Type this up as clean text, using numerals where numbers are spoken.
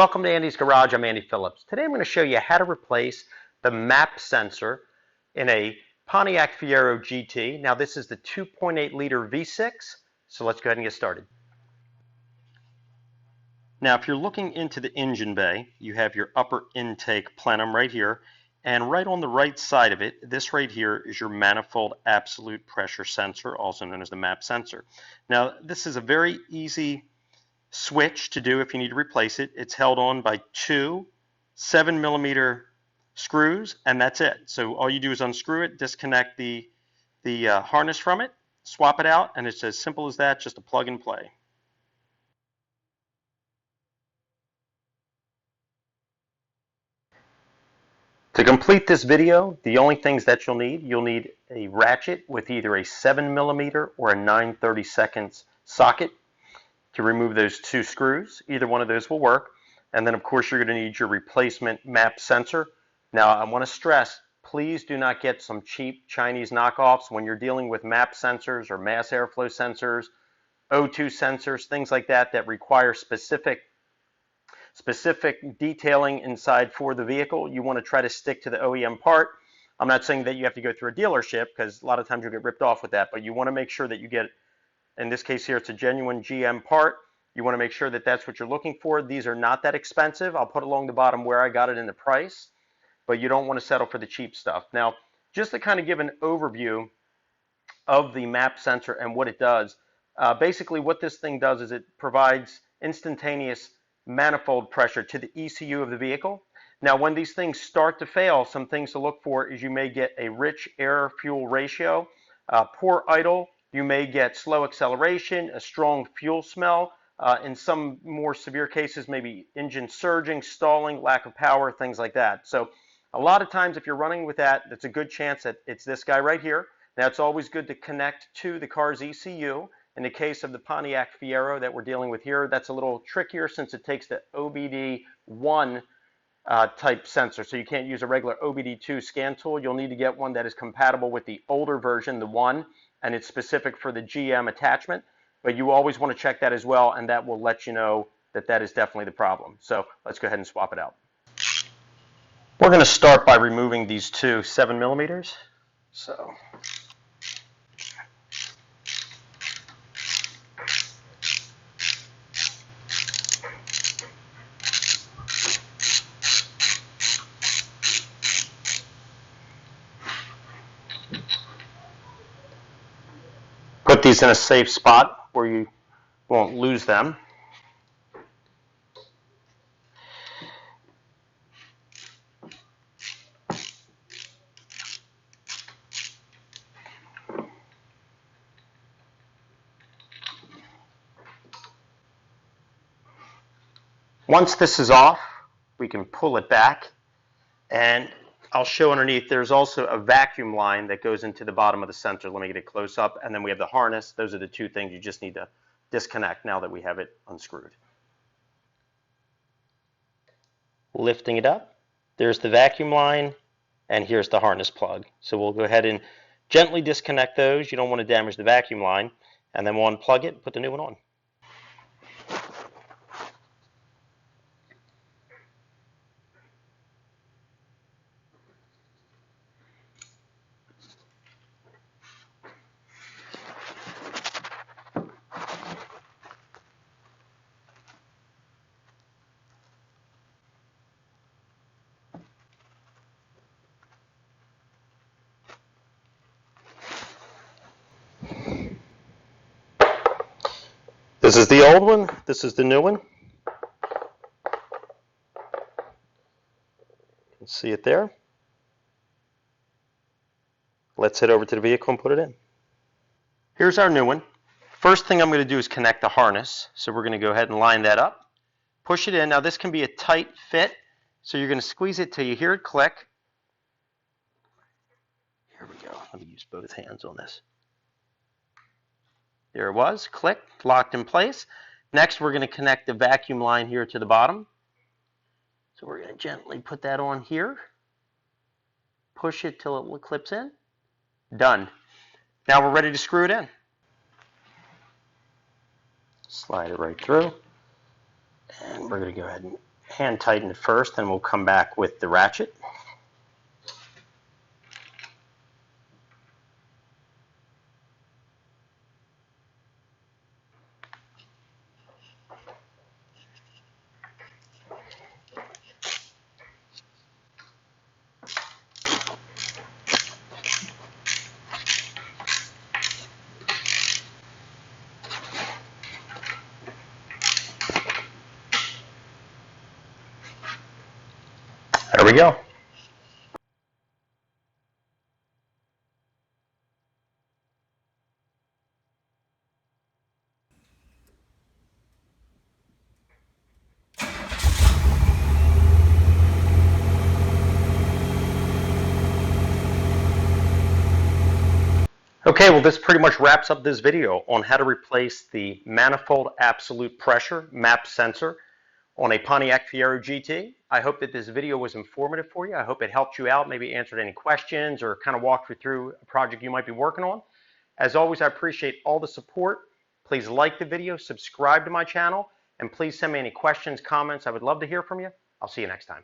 Welcome to Andy's Garage. I'm Andy Phillips. Today I'm going to show you how to replace the map sensor in a Pontiac Fiero GT. Now this is the 2.8 liter V6, so let's go ahead and get started. Now if you're looking into the engine bay, you have your upper intake plenum right here, and right on the right side of it, this right here is your Manifold Absolute Pressure sensor, also known as the map sensor. Now this is a very easy switch to do if you need to replace it. It's held on by two 7mm screws, and that's it. So all you do is unscrew it, disconnect the harness from it, swap it out, and it's as simple as that, just a plug and play. To complete this video, the only things that you'll need a ratchet with either a 7mm or a 9/32 socket to remove those two screws. Either one of those will work. And then of course you're going to need your replacement map sensor. Now I want to stress, please do not get some cheap Chinese knockoffs when you're dealing with map sensors or mass airflow sensors, O2 sensors, things like that that require specific detailing inside for the vehicle. You want to try to stick to the OEM part. I'm not saying that you have to go through a dealership, because a lot of times you'll get ripped off with that, but you want to make sure that you get, in this case here, it's a genuine GM part. You want to make sure that that's what you're looking for. These are not that expensive. I'll put along the bottom where I got it in the price, but you don't want to settle for the cheap stuff. Now, just to kind of give an overview of the map sensor and what it does, basically what this thing does is it provides instantaneous manifold pressure to the ECU of the vehicle. Now, when these things start to fail, some things to look for is you may get a rich air-fuel ratio, poor idle. You may get slow acceleration, a strong fuel smell. In some more severe cases, maybe engine surging, stalling, lack of power, things like that. So a lot of times if you're running with that, it's a good chance that it's this guy right here. Now it's always good to connect to the car's ECU. In the case of the Pontiac Fiero that we're dealing with here, that's a little trickier since it takes the OBD1 type sensor. So you can't use a regular OBD2 scan tool. You'll need to get one that is compatible with the older version, the 1, and it's specific for the GM attachment. But you always want to check that as well, and that will let you know that that is definitely the problem. So let's go ahead and swap it out. We're going to start by removing these two 7mm. So put these in a safe spot where you won't lose them. Once this is off, we can pull it back, and I'll show underneath there's also a vacuum line that goes into the bottom of the sensor. Let me get it close up, and then we have the harness. Those are the two things you just need to disconnect now that we have it unscrewed. Lifting it up, there's the vacuum line, and here's the harness plug. So we'll go ahead and gently disconnect those. You don't want to damage the vacuum line, and then we'll unplug it and put the new one on. This is the old one, this is the new one. You can see it there. Let's head over to the vehicle and put it in. Here's our new one. First thing I'm going to do is connect the harness. So we're going to go ahead and line that up. Push it in. Now this can be a tight fit, so you're going to squeeze it till you hear it click. Here we go. Let me use both hands on this. There it was, clicked, locked in place. Next, we're going to connect the vacuum line here to the bottom. So we're going to gently put that on here. Push it till it clips in. Done. Now we're ready to screw it in. Slide it right through. And we're going to go ahead and hand tighten it first, then we'll come back with the ratchet. There we go. Okay, well, this pretty much wraps up this video on how to replace the Manifold Absolute Pressure map sensor on a Pontiac Fiero GT. I hope that this video was informative for you. I hope it helped you out, maybe answered any questions or kind of walked you through a project you might be working on. As always, I appreciate all the support. Please like the video, subscribe to my channel, and please send me any questions, comments. I would love to hear from you. I'll see you next time.